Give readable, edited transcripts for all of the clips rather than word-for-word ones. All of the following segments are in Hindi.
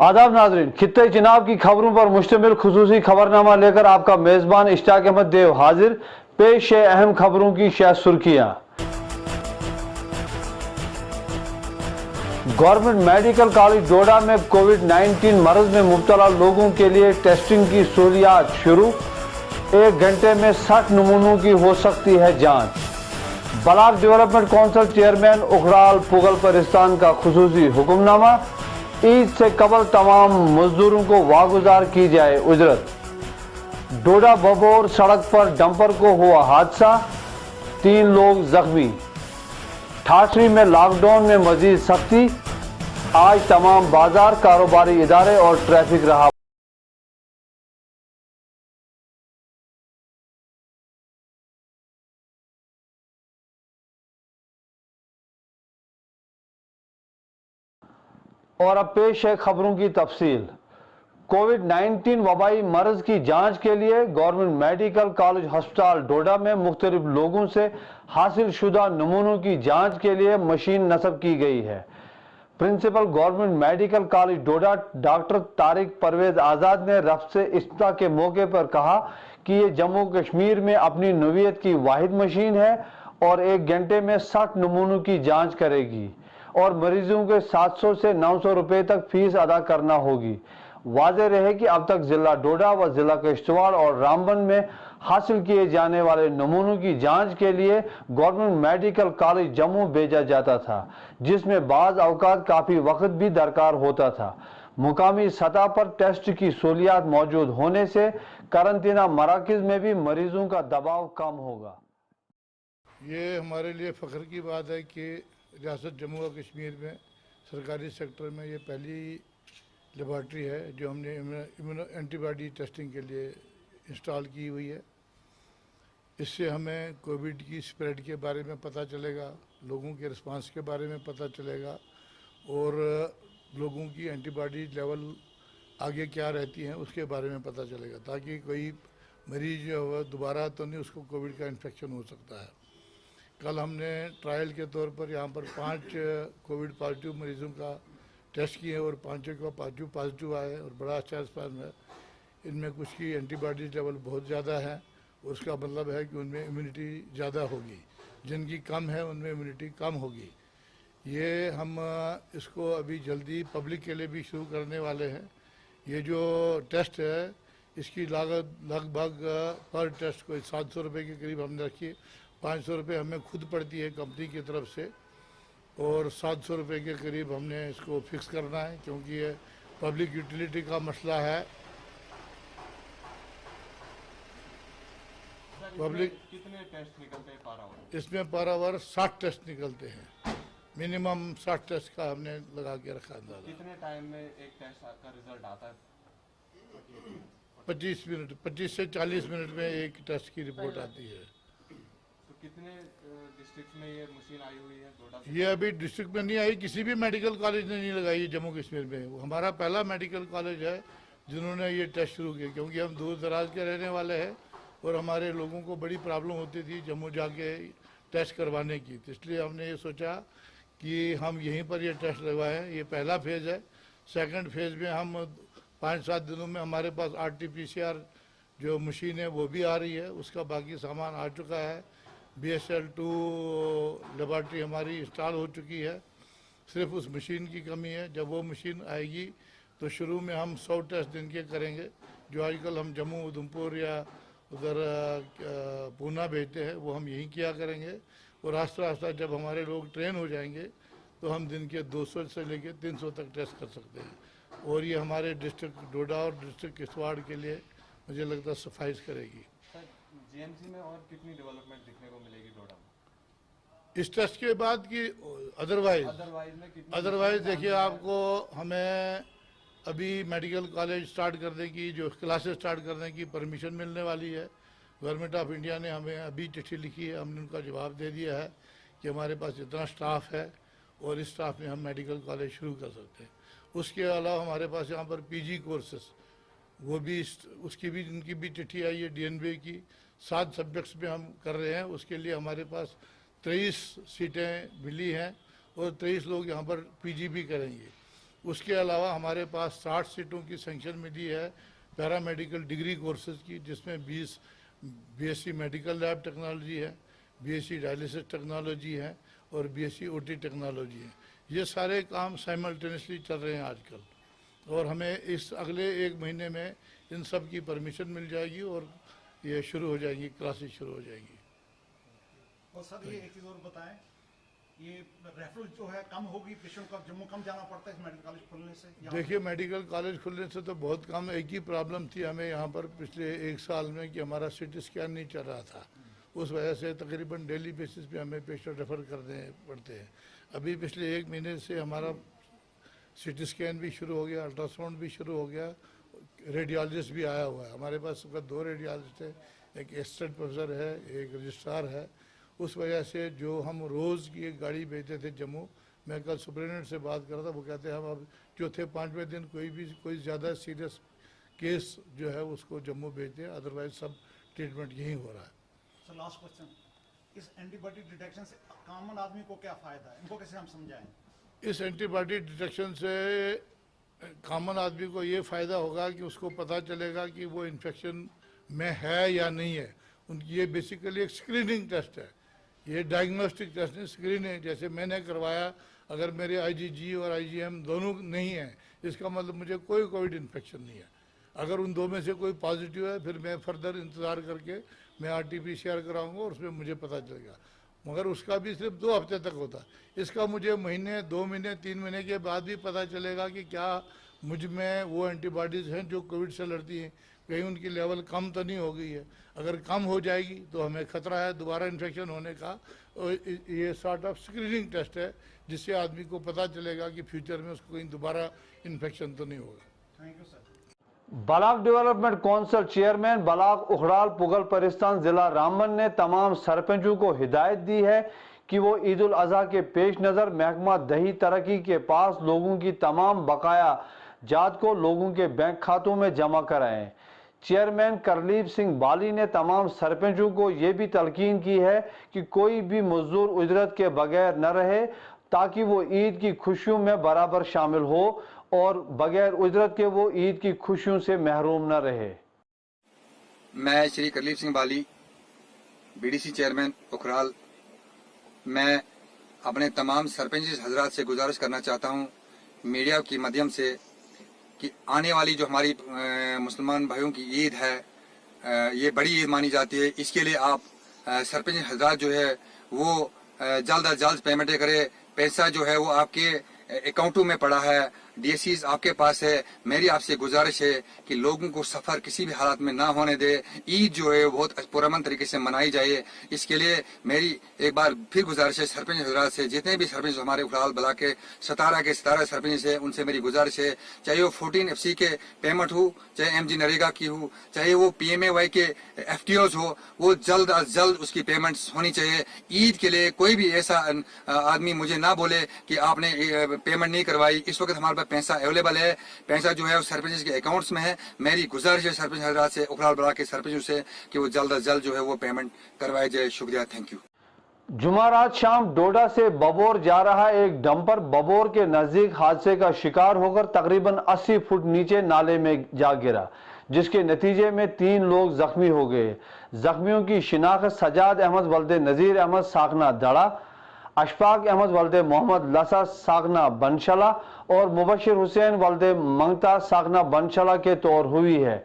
आदाब नाजरीन, खित्ते चिनाब की खबरों पर मुश्तमिल खुसूसी खबरनामा लेकर आपका मेजबान इश्ताक अहमद देव हाजिर। पेश है अहम खबरों की शायद सुर्खियां। गवर्नमेंट मेडिकल कॉलेज डोडा में कोविड-19 मर्ज में मुब्तला लोगों के लिए टेस्टिंग की सहूलियात शुरू। 1 घंटे में 60 नमूनों की हो सकती है जांच। Block development council chairman Ukhral पुगल परिस्तान का खुसूसी हुक्मनामा। ईद से कबल तमाम मजदूरों को वागुजार की जाए उजरत। डोडा बबोर सड़क पर डंपर को हुआ हादसा, 3 लोग जख्मी। ठाठरी में लॉकडाउन में मजीद सख्ती, आज तमाम बाजार, कारोबारी इदारे और ट्रैफिक रहा। और अब पेश है खबरों की तफसील। कोविड-19 वबाई मर्ज की जांच के लिए गवर्नमेंट मेडिकल कॉलेज अस्पताल डोडा में मुख्तलिफ लोगों से हासिल शुदा नमूनों की जांच के लिए मशीन नस्ब की गई है। प्रिंसिपल गवर्नमेंट मेडिकल कॉलेज डोडा डॉक्टर तारिक परवेज आज़ाद ने रफ्त इफ्तिताह के मौके पर कहा कि ये जम्मू कश्मीर में अपनी नौइयत की वाहिद मशीन है और 1 घंटे में 60 नमूनों की जांच करेगी और मरीजों के 700 से 900 रुपए तक फीस अदा करना होगी। वाज़ेह रहे कि अब तक जिला डोडा व जिला किश्तवाड़ और रामबन में हासिल किए जाने वाले नमूनों की जांच के लिए गवर्नमेंट मेडिकल कॉलेज जम्मू भेजा जाता था, जिसमें बाज़ औक़ात काफ़ी वक्त भी दरकार होता था। मुकामी सतह पर टेस्ट की सहूलियात मौजूद होने से करंतना मराकज़ में भी मरीजों का दबाव कम होगा। ये हमारे लिए फ़ख्र की बात है कि रियासत जम्मू और कश्मीर में सरकारी सेक्टर में ये पहली लेबॉर्ट्री है जो हमने एंटीबॉडी टेस्टिंग के लिए इंस्टॉल की हुई है। इससे हमें कोविड की स्प्रेड के बारे में पता चलेगा, लोगों के रिस्पांस के बारे में पता चलेगा और लोगों की एंटीबॉडी लेवल आगे क्या रहती हैं उसके बारे में पता चलेगा, ताकि कोई मरीज जो है दोबारा तो नहीं उसको कोविड का इन्फेक्शन हो सकता है। कल हमने ट्रायल के तौर पर यहाँ पर 5 कोविड पॉजिटिव मरीज़ों का टेस्ट किए और 5 का पॉजिटिव आए और बड़ा अच्छा रिस्पांस है। इनमें कुछ की एंटीबॉडीज लेवल बहुत ज़्यादा है, उसका मतलब है कि उनमें इम्यूनिटी ज़्यादा होगी, जिनकी कम है उनमें इम्यूनिटी कम होगी। ये हम इसको अभी जल्दी पब्लिक के लिए भी शुरू करने वाले हैं। ये जो टेस्ट है इसकी लागत लगभग पर टेस्ट कोई 700 रुपये के करीब हमने रखी है। 500 रुपये हमें खुद पड़ती है कंपनी की तरफ से और 700 रुपये के करीब हमने इसको फिक्स करना है, क्योंकि ये पब्लिक यूटिलिटी का मसला है। पब्लिक कितने टेस्ट निकलते हैं पर आवर? इसमें पर आवर 60 टेस्ट निकलते हैं, मिनिमम 60 टेस्ट का हमने लगा के रखा है। कितने टाइम में एक टेस्ट का रिजल्ट आता है? 25 मिनट, 25 से 40 मिनट में एक टेस्ट की रिपोर्ट आती है। तो कितने डिस्ट्रिक्ट में ये मशीन आई हुई है? ये अभी डिस्ट्रिक्ट में नहीं आई, किसी भी मेडिकल कॉलेज ने नहीं लगाई जम्मू कश्मीर में। हमारा पहला मेडिकल कॉलेज है जिन्होंने ये टेस्ट शुरू किया, क्योंकि हम दूर दराज के रहने वाले हैं और हमारे लोगों को बड़ी प्रॉब्लम होती थी जम्मू जाके टेस्ट करवाने की। तो इसलिए हमने ये सोचा कि हम यहीं पर ये टेस्ट लगवाएं। ये पहला फेज़ है। सेकंड फेज़ में हम 5-7 दिनों में हमारे पास RT-PCR जो मशीन है वो भी आ रही है, उसका बाकी सामान आ चुका है। BSL-2 लेबॉर्ट्री हमारी इंस्टॉल हो चुकी है, सिर्फ उस मशीन की कमी है। जब वो मशीन आएगी तो शुरू में हम 100 टेस्ट दिन के करेंगे, जो आजकल हम जम्मू, उधमपुर या उधर पूना भेजते हैं वो हम यहीं किया करेंगे। और आस्ता आस्ता जब हमारे लोग ट्रेन हो जाएंगे तो हम दिन के 200 से लेकर 300 तक टेस्ट कर सकते हैं। और ये हमारे डिस्ट्रिक्ट डोडा और डिस्ट्रिक्ट किश्तवाड़ के लिए मुझे लगता है सफाइस करेगी। GMC में और कितनी डेवलपमेंट देखने को मिलेगी डोडा में इस टेस्ट के बाद की? अदरवाइज देखिए, आपको हमें अभी मेडिकल कॉलेज स्टार्ट करने की, जो क्लासेस स्टार्ट करने की परमिशन मिलने वाली है। गवर्नमेंट ऑफ इंडिया ने हमें अभी चिट्ठी लिखी है, हमने उनका जवाब दे दिया है कि हमारे पास इतना स्टाफ है और इस स्टाफ में हम मेडिकल कॉलेज शुरू कर सकते हैं। उसके अलावा हमारे पास यहाँ पर PG कोर्सेस वो भी उसकी भी उनकी भी चिट्ठी आई है DNBA की। 7 सब्जेक्ट्स में हम कर रहे हैं, उसके लिए हमारे पास 23 सीटें मिली हैं और 23 लोग यहाँ पर PG भी करेंगे। उसके अलावा हमारे पास 60 सीटों की सेंक्शन मिली है पैरामेडिकल डिग्री कोर्सेज की, जिसमें 20 बीएससी मेडिकल लैब टेक्नोलॉजी है, बीएससी डायलिसिस टेक्नोलॉजी है और बीएससी ओटी टेक्नोलॉजी है। ये सारे काम साइमल्टेनियसली चल रहे हैं आजकल, और हमें इस अगले 1 महीने में इन सब की परमिशन मिल जाएगी और ये शुरू हो जाएंगी, क्लासेस शुरू हो जाएंगी। और सर ये एक चीज़ और बताएं, ये रेफरल जो है कम होगी, पेशेंट का जम्मू कम जाना पड़ता है इस मेडिकल कॉलेज खुलने से? देखिए, मेडिकल कॉलेज खुलने से तो बहुत कम। एक ही प्रॉब्लम थी हमें यहाँ पर पिछले 1 साल में कि हमारा सीटी स्कैन नहीं चल रहा था। उस वजह से तकरीबन डेली बेसिस पे हमें पेशेंट रेफ़र करने पड़ते हैं। अभी पिछले 1 महीने से हमारा सीटी स्कैन भी शुरू हो गया, अल्ट्रासाउंड भी शुरू हो गया, रेडियोलॉजिस्ट भी आया हुआ है। हमारे पास 2 रेडियोलॉजिस्ट है, एक असिस्टेंट प्रोफेसर है, एक रजिस्ट्रार है। उस वजह से जो हम रोज़ की एक गाड़ी भेजते थे जम्मू, मैं कल सुपरिटेंडेंट से बात कर रहा था, वो कहते हैं हम अब चौथे 5वें दिन कोई ज़्यादा सीरियस केस जो है उसको जम्मू भेजते हैं, अदरवाइज सब ट्रीटमेंट यहीं हो रहा है। सर लास्ट क्वेश्चन, इस एंटीबॉडी डिटेक्शन से कॉमन आदमी को क्या फ़ायदा है, इनको कैसे हम समझाएं? इस एंटीबॉडी डिटेक्शन से कॉमन आदमी को ये फ़ायदा होगा कि उसको पता चलेगा कि वो इन्फेक्शन में है या नहीं है। उनकी ये बेसिकली एक स्क्रीनिंग टेस्ट है, ये डायग्नोस्टिक टेस्ट नहीं, स्क्रीनिंग। जैसे मैंने करवाया, अगर मेरे आईजीजी और आईजीएम दोनों नहीं है, इसका मतलब मुझे कोई कोविड इन्फेक्शन नहीं है। अगर उन 2 में से कोई पॉजिटिव है, फिर मैं फर्दर इंतज़ार करके मैं आरटीपीसीआर कराऊंगा और उसमें मुझे पता चलेगा। मगर उसका भी सिर्फ 2 हफ्ते तक होता है। इसका मुझे महीने, 2 महीने, 3 महीने के बाद भी पता चलेगा कि क्या मुझ में वो एंटीबॉडीज़ हैं जो कोविड से लड़ती हैं, कहीं उनकी लेवल कम तो नहीं हो गई है। अगर कम हो जाएगी तो हमें खतरा है दोबारा इन्फेक्शन होने का। और ये सॉर्ट ऑफ स्क्रीनिंग टेस्ट है, जिससे आदमी को पता चलेगा कि फ्यूचर में उसको कहीं दोबारा इन्फेक्शन तो नहीं होगा। Thank you sir. Block development council chairman block Ukhral Pogal Paristan जिला रामबन ने तमाम सरपंचों को हिदायत दी है कि वो ईद उल अजहा के पेश नज़र महकमा दही तरक्की के पास लोगों की तमाम बकाया जात को लोगों के बैंक खातों में जमा कराएं। चेयरमैन करलीब सिंह बाली ने तमाम सरपंचों को ये भी तलकीन की है कि कोई भी मजदूर उजरत के बगैर न रहे, ताकि वो ईद की खुशियों में बराबर शामिल हो और बगैर उजरत के वो ईद की खुशियों से महरूम न रहे। मैं श्री करलीब सिंह बाली, बीडीसी चेयरमैन उखराल, मैं अपने तमाम सरपंच हजरात से गुजारिश करना चाहता हूं मीडिया के माध्यम से कि आने वाली जो हमारी मुसलमान भाइयों की ईद है, ये बड़ी ईद मानी जाती है। इसके लिए आप सरपंच हजरात जो है वो जल्द अज जल्द पेमेंटें करें। पैसा जो है वो आपके अकाउंटों में पड़ा है, डीएससीज आपके पास है। मेरी आपसे गुजारिश है कि लोगों को सफर किसी भी हालात में ना होने दे। ईद जो है बहुत पुरअमन तरीके से मनाई जाए। इसके लिए मेरी एक बार फिर गुजारिश है सरपंच हजरात से, जितने भी सरपंच हमारे उखराल ब्लॉक के 17 सरपंच है, उनसे मेरी गुजारिश है, चाहे वो 14 FC के पेमेंट हो, चाहे MG नरेगा की हो, चाहे वो PMAY के FTOs हो, वो जल्द अज जल्द उसकी पेमेंट होनी चाहिए। ईद के लिए कोई भी ऐसा आदमी मुझे ना बोले कि आपने पेमेंट नहीं करवाई। इस वक्त हमारे पास पैसा अवेलेबल है, पैसा जो है वो सरपंच के अकाउंट्स में है। मेरी गुजारिश है सरपंच हजरात से, उखराल ब्लॉक के सरपंचों से कि वो जल्द अज जल्द जो है वो पेमेंट करवाई जाए। शुक्रिया, थैंक यू। जुमारात शाम डोडा से बबोर जा रहा एक डंपर बबोर के नजदीक हादसे का शिकार होकर तकरीबन 80 फुट नीचे नाले में जा गिरा, जिसके नतीजे में 3 लोग जख्मी हो गए। जख्मियों की शिनाख्त सजाद अहमद वल्दे नजीर अहमद साखना दड़ा, अशफाक अहमद वल्दे मोहम्मद लसा साखना बनशला और मुबशिर हुसैन वल्दे मंगता साखना बनशला के तौर हुई है।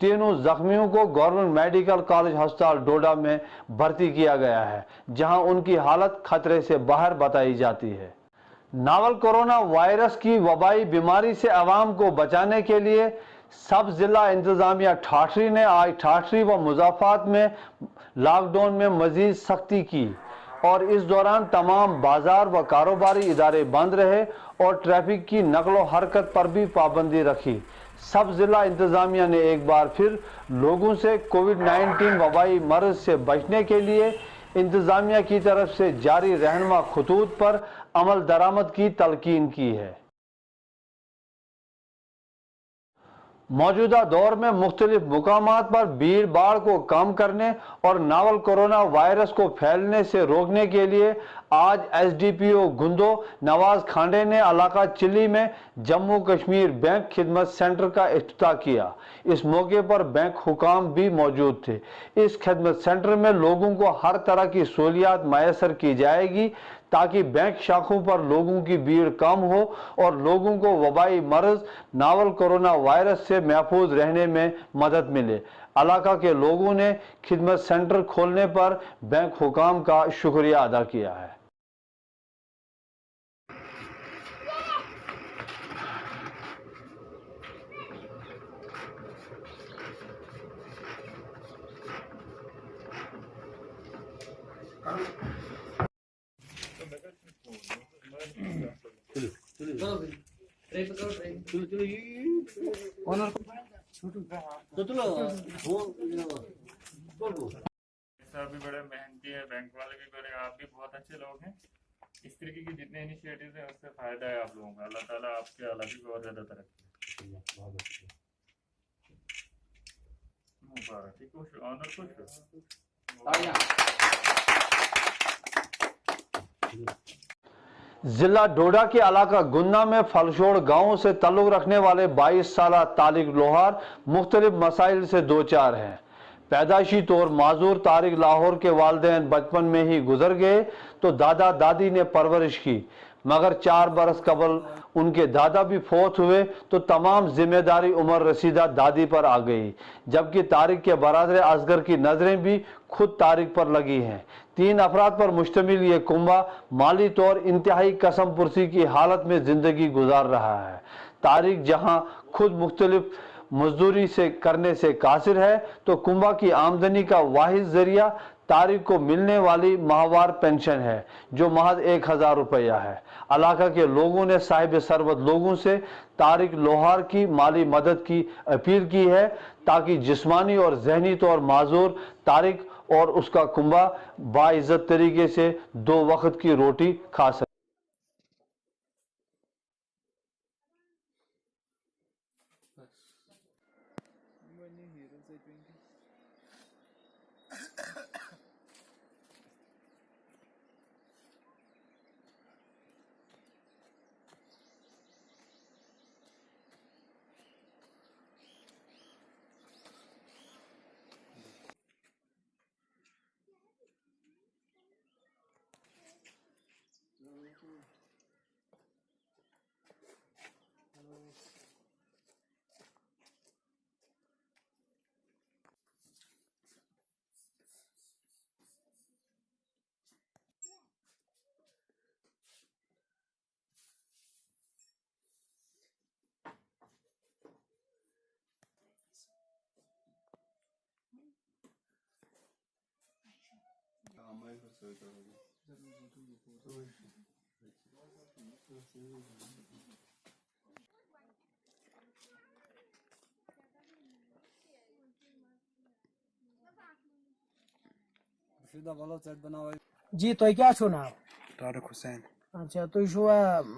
तीनों जख्मियों को गवर्नमेंट मेडिकल कॉलेज अस्पताल डोडा में भर्ती किया गया है, जहां उनकी हालत खतरे से बाहर बताई जाती है। नावल कोरोना वायरस की वबाई बीमारी से आवाम को बचाने के लिए सब जिला इंतजामिया ठाठरी ने आज ठाठरी व मुजाफात में लॉकडाउन में मजीद सख्ती की और इस दौरान तमाम बाजार व कारोबारी इदारे बंद रहे और ट्रैफिक की नकलो हरकत पर भी पाबंदी रखी। सब जिला इंतजामिया ने एक बार फिर लोगों से कोविड-19 वबाई मर्ज से बचने के लिए इंतजामिया की तरफ से जारी रहनुमा खतूत पर अमल दरामद की तलकीन की है। मौजूदा दौर में मुख्तलिफ मुकामात पर भीड़ भाड़ को कम करने और नावल कोरोना वायरस को फैलने से रोकने के लिए आज एसडीपीओ गुंदो नवाज खांडे ने इलाका चिल्ली में जम्मू कश्मीर बैंक खिदमत सेंटर का इफ्तिताह किया। इस मौके पर बैंक हुकाम भी मौजूद थे। इस खिदमत सेंटर में लोगों को हर तरह की सहूलियात मैसर की जाएगी ताकि बैंक शाखों पर लोगों की भीड़ कम हो और लोगों को वबाई मर्ज नावल कोरोना वायरस से महफूज रहने में मदद मिले। इलाका के लोगों ने खिदमत सेंटर खोलने पर बैंक हुकाम का शुक्रिया अदा किया है। सर भी बड़े मेहनती है, बैंक वाले भी बड़े, आप भी बहुत अच्छे लोग हैं। इस तरीके की जितने इनिशिएटिव्स हैं उससे फायदा है आप लोगों का। अल्लाह ताला आपके अलग ही बहुत ज्यादा तरक्की मुबारक। ठीक खुश ऑनर खुश जिला डोडा के इलाका गुन्ना में फलशोड़ गांव से ताल्लुक रखने वाले 22 साल तारिक लोहार मुख्तलिफ मसाइल से दो चार हैं। पैदाइशी तौर माजूर तारिक लाहौर के वालिदैन बचपन में ही गुजर गए तो दादा दादी ने परवरिश की, मगर 4 बरस कबल उनके दादा भी फौत हुए तो तमाम जिम्मेदारी उम्र रसीदा दादी पर आ गई, जबकि तारिक के बरादर असगर की नजरें भी खुद तारिक पर लगी हैं। 3 अफराद पर मुश्तमिल ये कुंबा माली तौर इंतहाई कसम पुरसी की हालत में जिंदगी गुजार रहा है। तारिक जहां खुद मुख्तलिफ मजदूरी से करने से कासिर है तो कुंबा की आमदनी का वाहिद जरिया तारिक को मिलने वाली माहवार पेंशन है जो महज 1000 रुपया है। इलाका के लोगों ने साहिब सरबत लोगों से तारिक लोहार की माली मदद की अपील की है ताकि जिस्मानी और जहनी तौर माजूर तारिक और उसका कुंबा बाइज्जत तरीके से 2 वक्त की रोटी खा सके। जी तो क्या छो नाव? तारिक हुसैन। अच्छा तो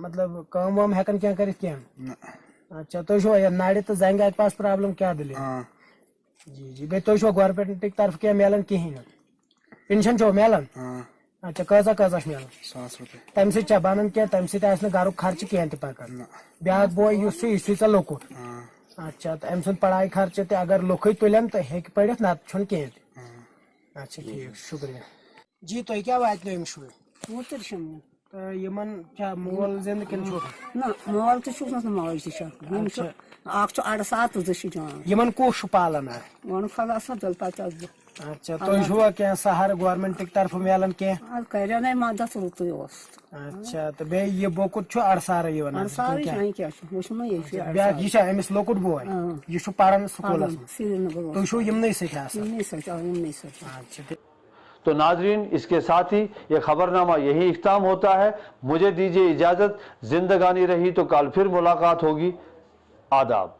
मतलब काम वाम हेकन क्या कर अच्छा तो नाड़े तो जाएंगे आज पास प्रॉब्लम क्या दिले? जी जी बे तो गवर्नमेंट की तरफ क्या मेलन कहीं ना पेंशन छो मेलन? अच्छा कजा कजा मेलन? 100 रुपये। तम से बनन क्या तम से घर खर्च कह पकड़ ब्या बोय इस लोकुट। अच्छा तो अम पढ़ाई खर्च अगर लोक तुलन तो हे पढ़ ना कह। अच्छा ठीक शुक्रिया। जी तो क्या वात शुर यमन क्या मोल जिंद किन ना मोल तो मौज यमन को पालन अच्छा तो क्या सहारा गवर्नमेंट की तरफ मिलन क्या मदद रुत अच्छा तो बे ये बोकुट अड़सार अमिस लोकुट बोय यह पान स्कूल तो यमन अच्छा। तो नाजरीन इसके साथ ही ये खबरनामा यही इख्ताम होता है। मुझे दीजिए इजाजत, जिंदगानी रही तो कल फिर मुलाकात होगी। आदाब।